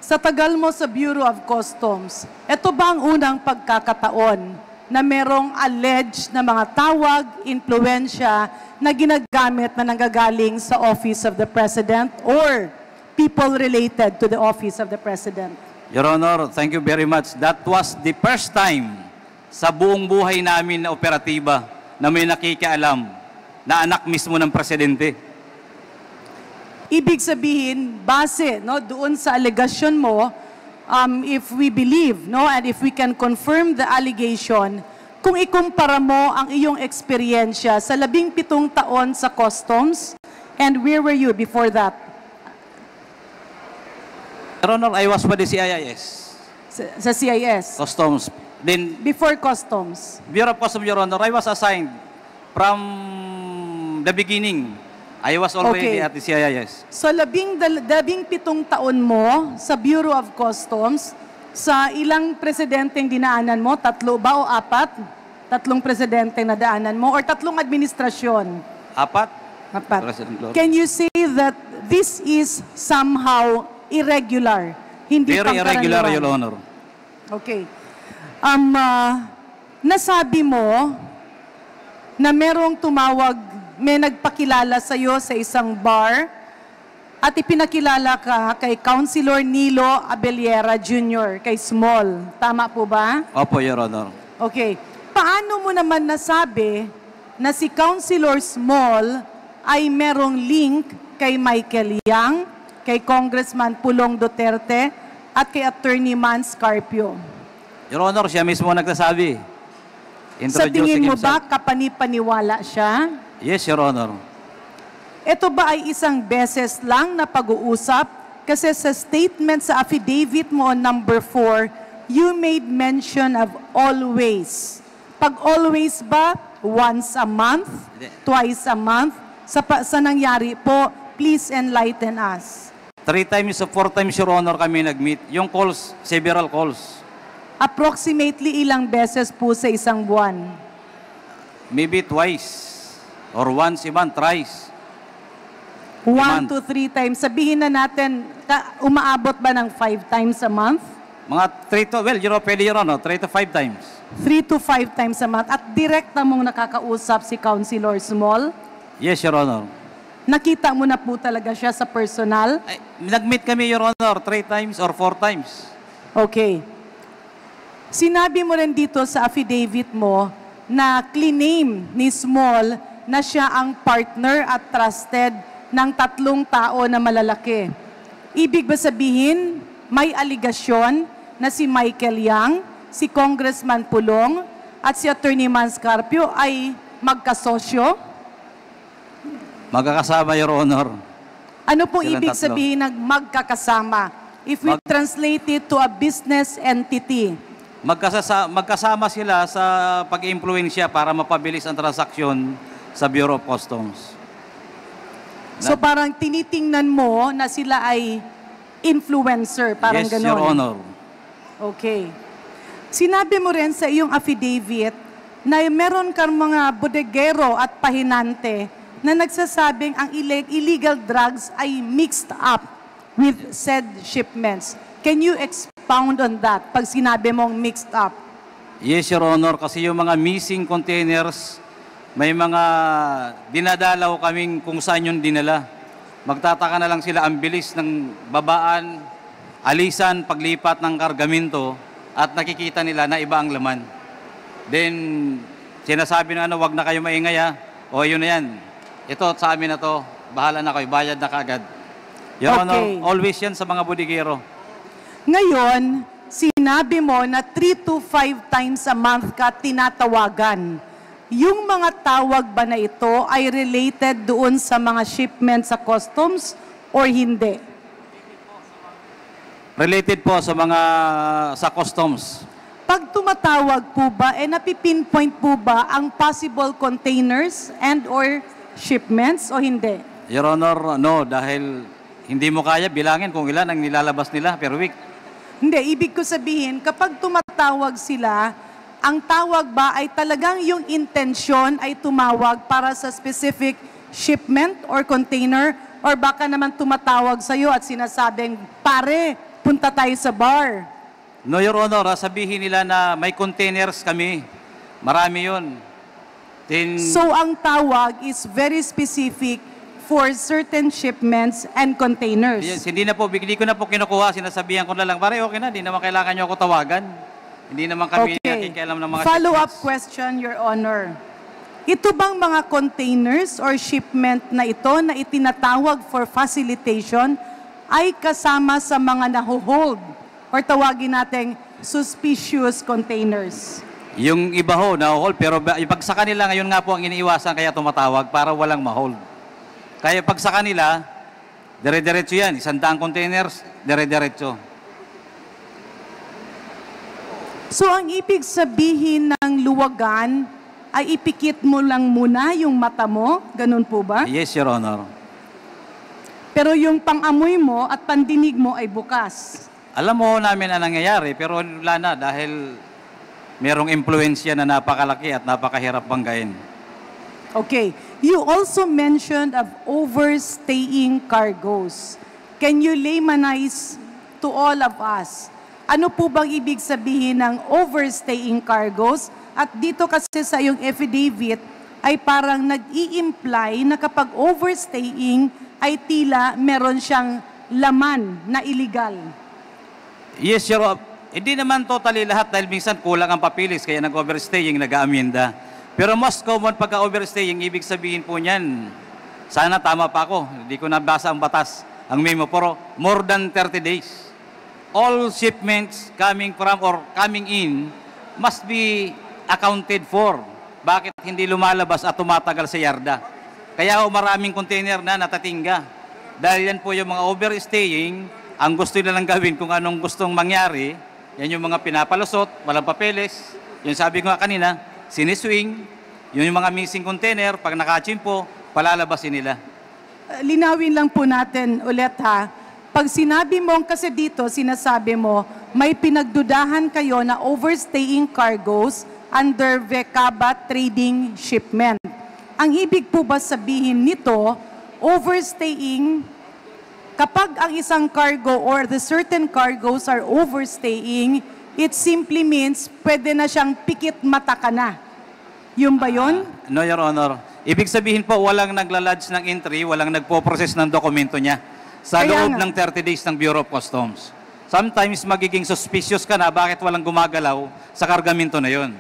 Sa tagal mo sa Bureau of Customs, ito ba ang unang pagkakataon na merong alleged na mga tawag, impluensya na ginagamit na nanggagaling sa Office of the President or people related to the Office of the President? Your Honor, thank you very much. That was the first time sa buong buhay namin na operatiba na may nakikialam na anak mismo ng Presidente. Ibig sabihin, base doon sa allegation mo, if we believe and if we can confirm the allegation, kung ikumpara mo ang iyong eksperyensya sa 17 taon sa Customs, and where were you before that? Your Honor, I was with the CIS. Sa CIS? Customs. Then, before Customs? Bureau of Customs, Your Honor, I was assigned from the beginning. I was already at the CIS. So, 17 taon mo sa Bureau of Customs, sa ilang presidenteng dinaanan mo? 3 ba o 4? 3 presidenteng nadaanan mo? Or 3 administrasyon? 4. Can you say that this is somehow irregular? Hindi very irregular, Your Honor. Okay. Nasabi mo na merong tumawag, may nagpakilala sa iyo sa isang bar at ipinakilala ka kay Councilor Nilo Abellera Jr., kay Small. Tama po ba? Opo, Your Honor. Okay. Paano mo naman nasabi na si Councilor Small ay merong link kay Michael Yang, kay Congressman Pulong Duterte, at kay Attorney Man Scarpio? Your Honor, siya mismo nagsasabi. Sa tingin mo ba kapanipaniwala siya? Yes, Your Honor. Ito ba ay isang beses lang na pag-uusap? Kasi sa statement sa affidavit mo on number 4, you made mention of always. Pag always ba, once a month, twice a month? Sa nangyari po, please enlighten us. 3 times or 4 times, Your Honor, kami nag-meet. Yung calls, several calls. Approximately ilang beses po sa isang buwan? Maybe twice. Or once a month, thrice. 1 to 3 times. Sabihin na natin, umaabot ba ng 5 times a month? Mga 3 to, well, pwede Your Honor, 3 to 5 times. 3 to 5 times a month. At direct na mong nakakausap si Councilor Small? Yes, Your Honor. Nakita mo na po talaga siya sa personal? Nag-meet kami, Your Honor, 3 times or 4 times. Okay. Sinabi mo rin dito sa affidavit mo na claim ni Small na siya ang partner at trusted ng 3 tao na malalaki. Ibig ba sabihin, may aligasyon na si Michael Yang, si Congressman Pulong, at si Attorney Man Scarpio ay magkasosyo? Magkakasama, Your Honor. Ano pong ibig sabihin ng magkakasama? If we translate it to a business entity. Magkasama sila sa pag-impluensya para mapabilis ang transaksyon sa Bureau of Customs. So parang tinitingnan mo na sila ay influencer, parang yes, ganon? Yes, Your Honor. Okay. Sinabi mo rin sa iyong affidavit na meron kang mga bodegero at pahinante na nagsasabing ang illegal drugs ay mixed up with said shipments. Can you expound on that pag sinabi mong mixed up? Yes, Your Honor, kasi yung mga missing containers, may mga dinadalaw kaming kung saan yung dinala. Magtataka na lang sila, ang bilis ng babaan, alisan, paglipat ng kargamento, at nakikita nila na iba ang laman. Then, sinasabi na wag na kayo maingay ha. O yun na yan. Ito, sa amin na to, bahala na kayo, bayad na kagad. Your Honor, always yan sa mga bodigero. Ngayon, sinabi mo na 3 to 5 times a month ka tinatawagan. Yung mga tawag ba na ito ay related doon sa mga shipment sa customs or hindi? Related po sa mga sa customs. Pag tumatawag po ba, napipinpoint po ba ang possible containers and or shipments o hindi? Your Honor, no, dahil hindi mo kaya bilangin kung ilan ang nilalabas nila per week. Hindi, ibig ko sabihin, kapag tumatawag sila, ang tawag ba ay talagang yung intensyon ay tumawag para sa specific shipment or container, or baka naman tumatawag sa iyo at sinasabing, pare, punta tayo sa bar. No, Your Honor, sabihin nila na may containers kami. Marami yun. Then, So ang tawag is very specific for certain shipments and containers. yes, hindi ko na po kinukuha. Sinasabihan ko na lang, pare, okay na, hindi naman kailangan nyo ako tawagan. Hindi naman kami nakikialam ng mga Follow-up shipments. question, Your Honor. Ito bang mga containers or shipment na ito na itinatawag for facilitation ay kasama sa mga nahuhold or tawagin nating suspicious containers? Yung iba ho, na-hold, pero pag sa kanila ngayon nga po ang iniiwasan kaya tumatawag para walang ma-hold. Kaya pag sa kanila, dire-diretso yan. 100 containers, dire-diretso. So ang ibig sabihin ng luwagan ay ipikit mo lang muna yung mata mo? Ganun po ba? Yes, Your Honor. Pero yung pangamoy mo at pandinig mo ay bukas. Alam mo namin ang nangyayari, pero wala na dahil merong impluensya na napakalaki at napakahirap banggain. Okay. You also mentioned of overstaying cargoes. Can you laymanize to all of us? Ano po bang ibig sabihin ng overstaying cargoes? At dito kasi sa iyong affidavit ay parang nag-i-imply na kapag overstaying ay tila meron siyang laman na illegal. Yes, Your Honor. Hindi naman totally lahat dahil minsan kulang ang papilis kaya nag-overstaying, nag-aamienda. Pero most common pagka-overstaying, ibig sabihin po niyan, sana tama pa ako, hindi ko nabasa ang batas, ang memo, pero more than 30 days. All shipments coming from or coming in must be accounted for. Bakit hindi lumalabas at tumatagal sa yarda? Kaya maraming container na natatingga. Dahil yan po yung mga overstaying, ang gusto nila lang gawin kung anong gustong mangyari, yan yung mga pinapalusot, walang papeles. Yung sabi ko nga kanina, siniswing, yun yung mga missing container, pag nakachimpo, palalabasin nila. Linawin lang po natin ulit ha. Pag sinabi mo, kasi dito sinasabi mo, may pinagdudahan kayo na overstaying cargoes under VECABA trading shipment. Ang ibig po ba sabihin nito, overstaying, kapag ang isang cargo or the certain cargoes are overstaying, it simply means pwede na siyang pikit mata ka na. Yung ba yun? No, Your Honor. Ibig sabihin po, walang naglalodge ng entry, walang nagpo-process ng dokumento niya sa Kaya loob nga. ng 30 days ng Bureau of Customs. Sometimes magiging suspicious ka na bakit walang gumagalaw sa kargamento na yun.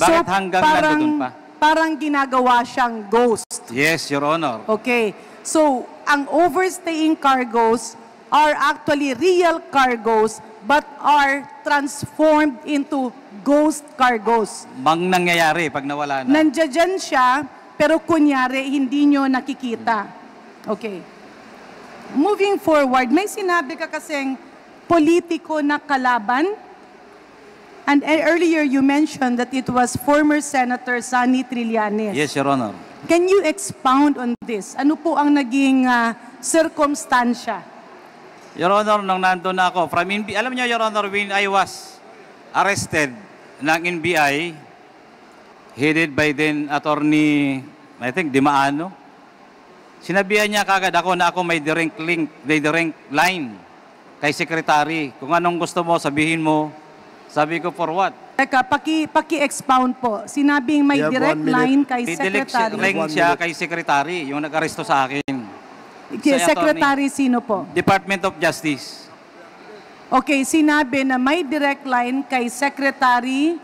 Bakit hanggang nandoon pa? Parang ginagawa siyang ghost. Yes, Your Honor. Okay. So, ang overstaying cargoes are actually real cargoes but are transformed into ghost cargoes. Nangyayari pag nawala na. Nandiyan siya, pero kunyari, hindi nyo nakikita. Okay. Moving forward, may sinabi ka kasing politiko na kalaban. And earlier you mentioned that it was former Senator Sonny Trillanes. Yes, Your Honor. Can you expound on this? Ano po ang naging circumstansya? Your Honor, nung nandun ako, alam niyo, Your Honor, when I was arrested ng NBI, headed by then Attorney, I think, Dimaano, sinabihan niya kagad ako na ako may direct line kay Secretary. Kung anong gusto mo, sabihin mo. Sabi ko, for what? Teka, paki-expound po. Sinabing may You have direct 1 minute. line kay May direct Secretary. line siya kay Secretary, yung nag-aresto sa akin. Secretary sino po? Department of Justice. Okay, sinabi na may direct line kay Secretary,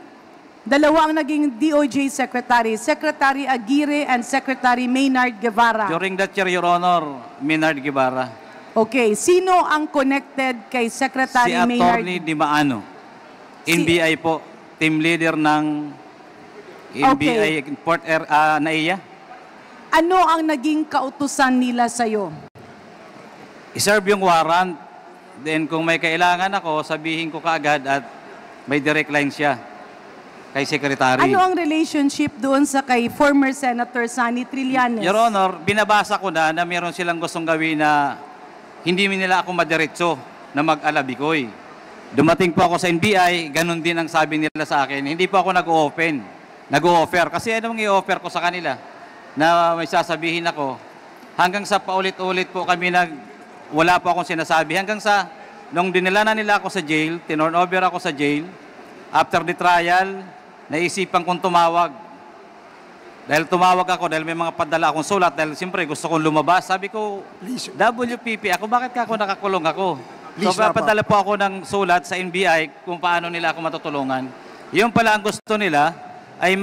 dalawa ang naging DOJ Secretary, Secretary Aguirre and Secretary Maynard Guevara. During that year, Your Honor, Maynard Guevara. Okay, sino ang connected kay Si Secretary Attorney Maynard? Dimaano. NBI po, team leader ng NBI Port NAIA. Ano ang naging kautusan nila sa'yo? I-serve yung warrant. Then kung may kailangan ako, sabihin ko kaagad at may direct line siya kay Secretary. Ano ang relationship doon sa kay former Senator Sonny Trillanes? Your Honor, binabasa ko na meron silang gustong gawin na hindi nila ako madiretso na mag-alabikoy. Dumating po ako sa NBI, ganun din ang sabi nila sa akin. Hindi po ako nag-o-offer. Kasi anong i-offer ko sa kanila? Na may sasabihin ako, hanggang sa paulit-ulit po kami wala po akong sinasabi. Hanggang sa nung dinala na nila ako sa jail, tinorn over ako sa jail, after the trial, naisipan kong tumawag. Dahil tumawag ako, dahil may mga padala akong sulat, dahil siyempre gusto kong lumabas. Sabi ko, Please. WPP, bakit ka ako nakakulong ako? Please, So, papadala po ako ng sulat sa NBI kung paano nila ako matutulungan. Yun pala ang gusto nila, ay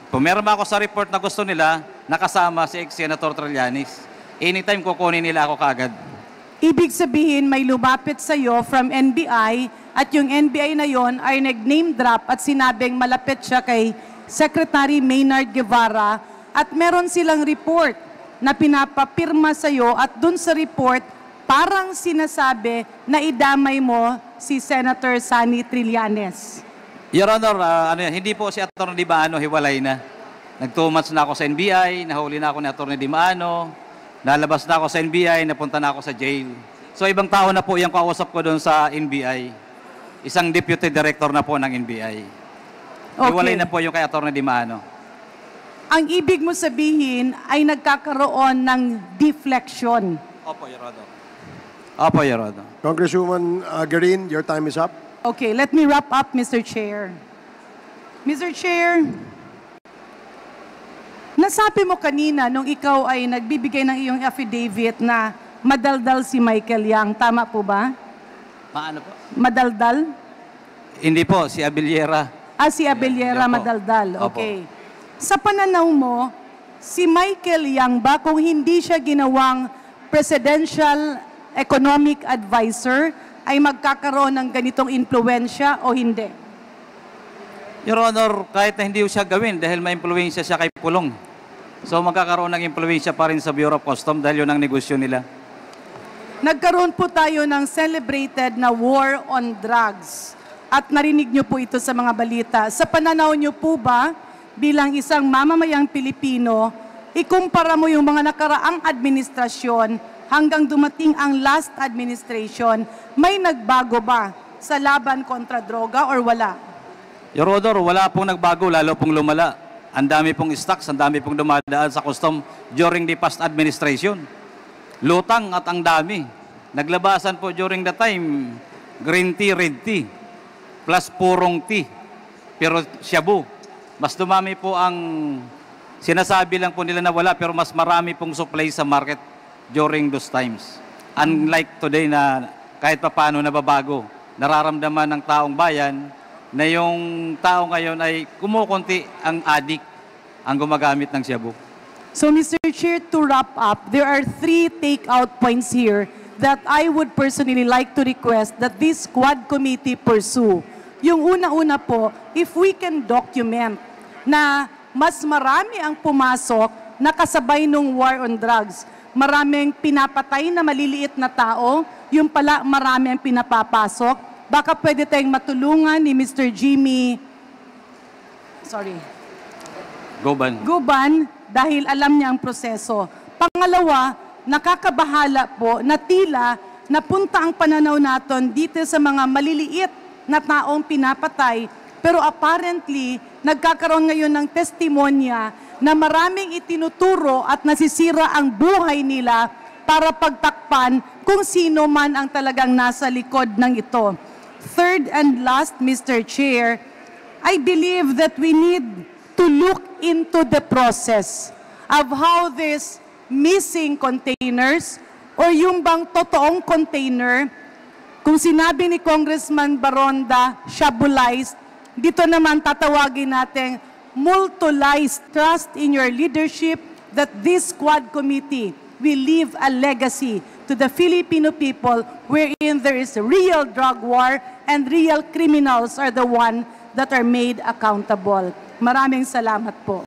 pumirma ako sa report na gusto nila, nakasama si ex-Senator Trillanes. Anytime kukunin nila ako kaagad. Ibig sabihin, may lumapit sa'yo from NBI at yung NBI na yon ay nag-name drop at sinabing malapit siya kay Secretary Maynard Guevara at meron silang report na pinapapirma sa'yo at dun sa report, parang sinasabi na idamay mo si Senator Sonny Trillanes. Your Honor, hindi po si Atty. Di Maano hiwalay na. Nag-2 months na ako sa NBI, nahuli na ako ni Atty. Di Maano, nalabas na ako sa NBI, napunta na ako sa jail. So ibang tao na po yung kausap ko doon sa NBI. Isang deputy director na po ng NBI. Hiwalay na po yung kay Atty. Di Maano. Ang ibig mo sabihin ay nagkakaroon ng deflection. Opo, Your Honor. Opo, Your Honor. Congresswoman Garin, your time is up. Okay, let me wrap up, Mr. Chair. Mr. Chair, nasabi mo kanina nung ikaw ay nagbibigay ng iyong affidavit na madaldal si Michael Yang. Tama po ba? Maano po? Madaldal? Hindi po, si Abellera. Si Abellera Opo. madaldal. Opo. Okay. Sa pananaw mo, si Michael Yang ba, kung hindi siya ginawang Presidential Economic Advisor, ay magkakaroon ng ganitong impluensya o hindi? Your Honor, kahit na hindi siya gawin dahil may impluensya siya kay Pulong. So magkakaroon ng impluensya pa rin sa Bureau of Customs dahil yun ang negosyo nila. Nagkaroon po tayo ng celebrated na war on drugs. At narinig niyo po ito sa mga balita. Sa pananaw niyo po ba, bilang isang mamamayang Pilipino, ikumpara mo yung mga nakaraang administrasyon hanggang dumating ang last administration, may nagbago ba sa laban kontra droga or wala? Your Honor, wala pong nagbago, lalo pong lumala. Ang dami pong stocks, ang dami pong dumadaan sa custom during the past administration. Lutang at ang dami. Naglabasan po during the time, green tea, red tea, plus purong tea, pero shabu. Mas dumami po ang sinasabi lang po nila na wala, pero mas marami pong supply sa market during those times. Unlike today na kahit pa paano nababago, nararamdaman ng taong bayan na yung tao ngayon ay kumukunti ang addict ang gumagamit ng shabu. So Mr. Chair, to wrap up, there are 3 takeout points here that I would personally like to request that this Quad Committee pursue. Yung una-una po, if we can document na mas marami ang pumasok na kasabay nung war on drugs. Maraming pinapatay na maliliit na tao, yung pala marami ang pinapapasok. Baka pwede tayong matulungan ni Mr. Jimmy Guban dahil alam niya ang proseso. Pangalawa, nakakabahala po na tila napunta ang pananaw natin dito sa mga maliliit na taong pinapatay. Pero apparently, nagkakaroon ngayon ng testimonya na maraming itinuturo at nasisira ang buhay nila para pagtakpan kung sino man ang talagang nasa likod ng ito. Third and last, Mr. Chair, I believe that we need to look into the process of how these missing containers or yung bang totoong container, kung sinabi ni Congressman Baronda, shabulized, dito naman tatawagin natin multolized. Trust in your leadership that this Quad Committee will leave a legacy to the Filipino people wherein there is a real drug war and real criminals are the one that are made accountable. Maraming salamat po.